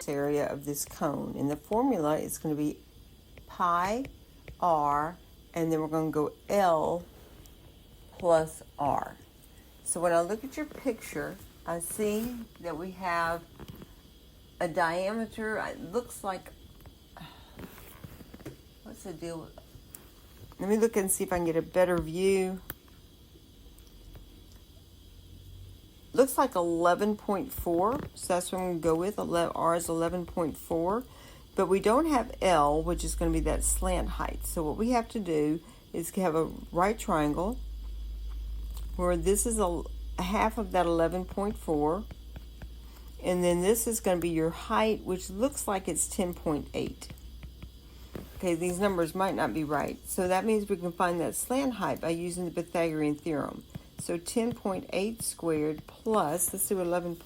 area of this cone. And the formula is going to be pi r, and then we're going to go L plus r. So when I look at your picture, I see that we have a diameter. It looks like, what's the deal with, let me look and see if I can get a better view. Looks like 11.4, so that's what I'm going to go with. R is 11.4, but we don't have L, which is going to be that slant height. So what we have to do is have a right triangle where this is a half of that 11.4, and then this is going to be your height, which looks like it's 10.8. Okay, these numbers might not be right, so that means we can find that slant height by using the Pythagorean theorem. So 10.8 squared plus, let's do 11.